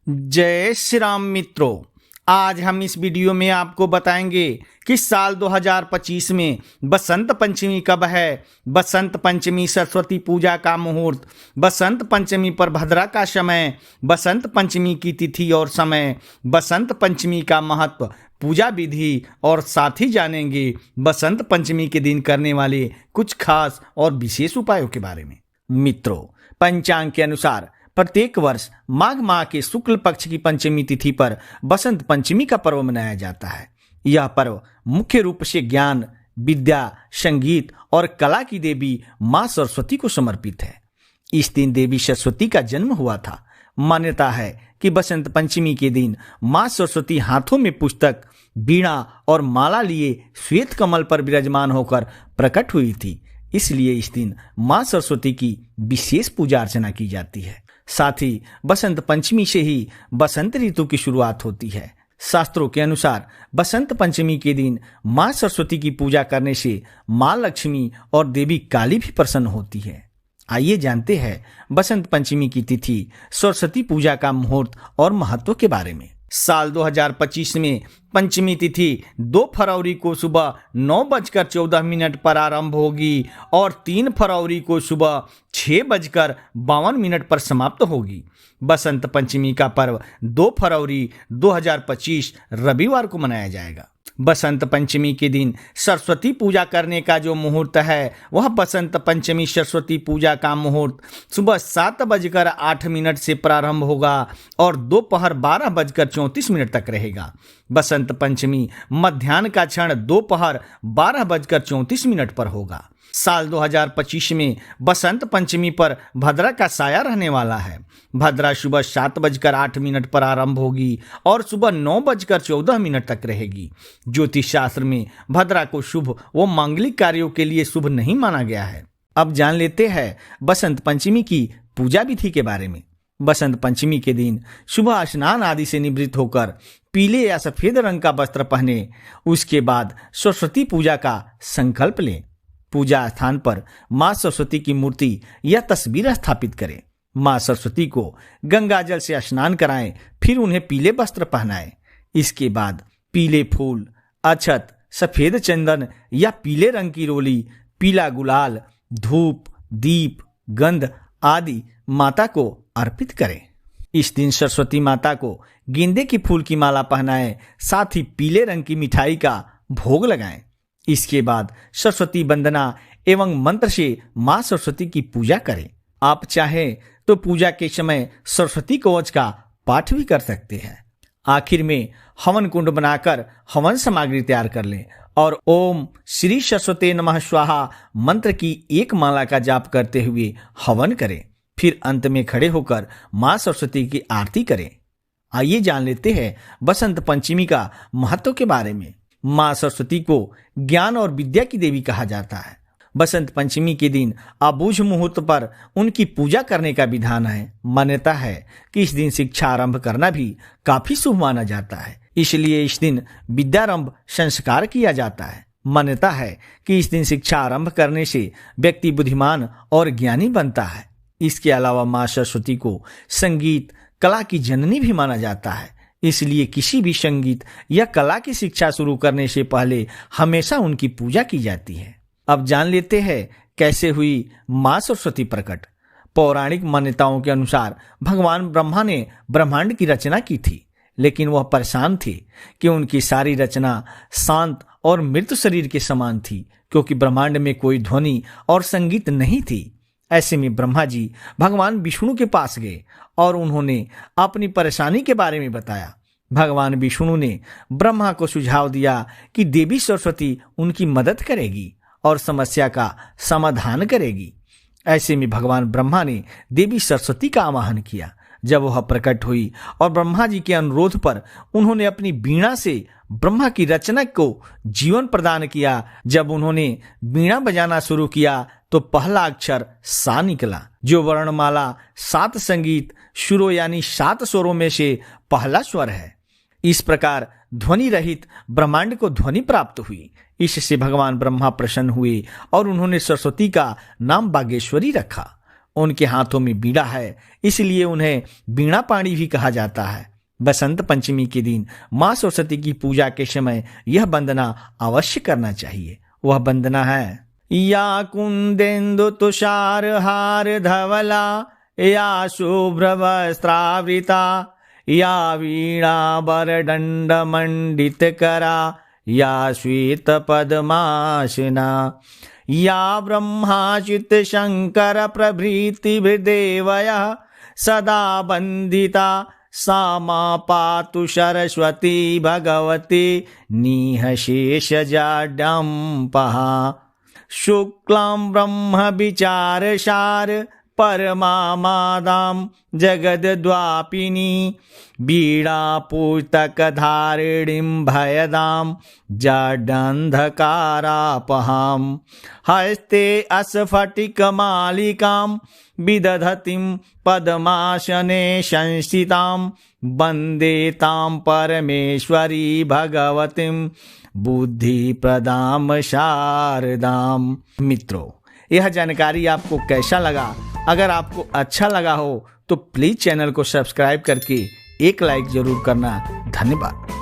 जय श्री राम मित्रों, आज हम इस वीडियो में आपको बताएंगे कि साल 2025 में बसंत पंचमी कब है। बसंत पंचमी सरस्वती पूजा का मुहूर्त, बसंत पंचमी पर भद्रा का समय, बसंत पंचमी की तिथि और समय, बसंत पंचमी का महत्व, पूजा विधि और साथ ही जानेंगे बसंत पंचमी के दिन करने वाले कुछ खास और विशेष उपायों के बारे में। मित्रों, पंचांग के अनुसार प्रत्येक वर्ष माघ माह के शुक्ल पक्ष की पंचमी तिथि पर बसंत पंचमी का पर्व मनाया जाता है। यह पर्व मुख्य रूप से ज्ञान, विद्या, संगीत और कला की देवी मां सरस्वती को समर्पित है। इस दिन देवी सरस्वती का जन्म हुआ था। मान्यता है कि बसंत पंचमी के दिन मां सरस्वती हाथों में पुस्तक, वीणा और माला लिए श्वेत कमल पर विराजमान होकर प्रकट हुई थी। इसलिए इस दिन मां सरस्वती की विशेष पूजा अर्चना की जाती है। साथ ही बसंत पंचमी से ही बसंत ऋतु की शुरुआत होती है। शास्त्रों के अनुसार बसंत पंचमी के दिन मां सरस्वती की पूजा करने से मां लक्ष्मी और देवी काली भी प्रसन्न होती है। आइए जानते हैं बसंत पंचमी की तिथि, सरस्वती पूजा का मुहूर्त और महत्व के बारे में। साल 2025 में पंचमी तिथि 2 फरवरी को सुबह 9:14 पर आरंभ होगी और 3 फरवरी को सुबह 6:52 पर समाप्त होगी। बसंत पंचमी का पर्व 2 फरवरी 2025 रविवार को मनाया जाएगा। बसंत पंचमी के दिन सरस्वती पूजा करने का जो मुहूर्त है वह बसंत पंचमी सरस्वती पूजा का मुहूर्त सुबह 7:08 से प्रारंभ होगा और दोपहर 12:34 तक रहेगा। बसंत पंचमी मध्याह्न का क्षण दोपहर 12:34 पर होगा। साल 2025 में बसंत पंचमी पर भद्रा का साया रहने वाला है। भद्रा सुबह 7:08 पर आरंभ होगी और सुबह 9:14 तक रहेगी। ज्योतिष शास्त्र में भद्रा को शुभ व मांगलिक कार्यों के लिए शुभ नहीं माना गया है। अब जान लेते हैं बसंत पंचमी की पूजा विधि के बारे में। बसंत पंचमी के दिन सुबह स्नान आदि से निवृत्त होकर पीले या सफेद रंग का वस्त्र पहने, उसके बाद सरस्वती पूजा का संकल्प लें। पूजा स्थान पर मां सरस्वती की मूर्ति या तस्वीर स्थापित करें। मां सरस्वती को गंगा जल से स्नान कराएं, फिर उन्हें पीले वस्त्र पहनाएं। इसके बाद पीले फूल, अक्षत, सफेद चंदन या पीले रंग की रोली, पीला गुलाल, धूप, दीप, गंध आदि माता को अर्पित करें। इस दिन सरस्वती माता को गेंदे की फूल की माला पहनाएं, साथ ही पीले रंग की मिठाई का भोग लगाएं। इसके बाद सरस्वती वंदना एवं मंत्र से मां सरस्वती की पूजा करें। आप चाहें तो पूजा के समय सरस्वती कवच का पाठ भी कर सकते हैं। आखिर में हवन कुंड बनाकर हवन सामग्री तैयार कर लें और ओम श्री सरस्वती नमः स्वाहा मंत्र की एक माला का जाप करते हुए हवन करें। फिर अंत में खड़े होकर मां सरस्वती की आरती करें। आइए जान लेते हैं बसंत पंचमी का महत्व के बारे में। मां सरस्वती को ज्ञान और विद्या की देवी कहा जाता है। बसंत पंचमी के दिन अबूझ मुहूर्त पर उनकी पूजा करने का विधान है। मान्यता है कि इस दिन शिक्षा आरंभ करना भी काफी शुभ माना जाता है। इसलिए इस दिन विद्यारंभ संस्कार किया जाता है। मान्यता है कि इस दिन शिक्षा आरंभ करने से व्यक्ति बुद्धिमान और ज्ञानी बनता है। इसके अलावा मां सरस्वती को संगीत, कला की जननी भी माना जाता है। इसलिए किसी भी संगीत या कला की शिक्षा शुरू करने से पहले हमेशा उनकी पूजा की जाती है। अब जान लेते हैं कैसे हुई मां सरस्वती प्रकट। पौराणिक मान्यताओं के अनुसार भगवान ब्रह्मा ने ब्रह्मांड की रचना की थी, लेकिन वह परेशान थे कि उनकी सारी रचना शांत और मृत शरीर के समान थी, क्योंकि ब्रह्मांड में कोई ध्वनि और संगीत नहीं थी। ऐसे में ब्रह्मा जी भगवान विष्णु के पास गए और उन्होंने अपनी परेशानी के बारे में बताया। भगवान विष्णु ने ब्रह्मा को सुझाव दिया कि देवी सरस्वती उनकी मदद करेगी और समस्या का समाधान करेगी। ऐसे में भगवान ब्रह्मा ने देवी सरस्वती का आवाहन किया। जब वह प्रकट हुई और ब्रह्मा जी के अनुरोध पर उन्होंने अपनी वीणा से ब्रह्मा की रचना को जीवन प्रदान किया। जब उन्होंने वीणा बजाना शुरू किया तो पहला अक्षर सा निकला, जो वर्णमाला 7 संगीत सुरों यानी 7 स्वरों में से पहला स्वर है। इस प्रकार ध्वनि रहित ब्रह्मांड को ध्वनि प्राप्त हुई। इससे भगवान ब्रह्मा प्रसन्न हुए और उन्होंने सरस्वती का नाम बागेश्वरी रखा। उनके हाथों में बीड़ा है, इसलिए उन्हें बीणा पाणी भी कहा जाता है। बसंत पंचमी के दिन माँ सरस्वती की पूजा के समय यह वंदना अवश्य करना चाहिए। वह वंदना है, या कुंदेन्दु तुषार हार धवला, या शुभ्र वस्त्रावृता, या वीणा वरदंड मंडित करा, या श्वेत पद्मासना, या ब्रह्माच्युत शंकर प्रभृति देवयः सदा वंदिता, सा मा पातु सरस्वती भगवती निःशेषजाड्यम्पहा। शुक्लां ब्रह्म विचारसार परमामादां जगद्वापिनी, बीड़ा पुस्तकधारिणीं भयदां जाड्यन्धकारापहां। हस्ते अस्फटिकमालिकां विदधतीं पद्मासने संस्थितां, वन्दे तां परमेश्वरी भगवतीं बुद्धिप्रदां शारदां। मित्रों, यह जानकारी आपको कैसा लगा? अगर आपको अच्छा लगा हो तो प्लीज चैनल को सब्सक्राइब करके एक लाइक जरूर करना। धन्यवाद।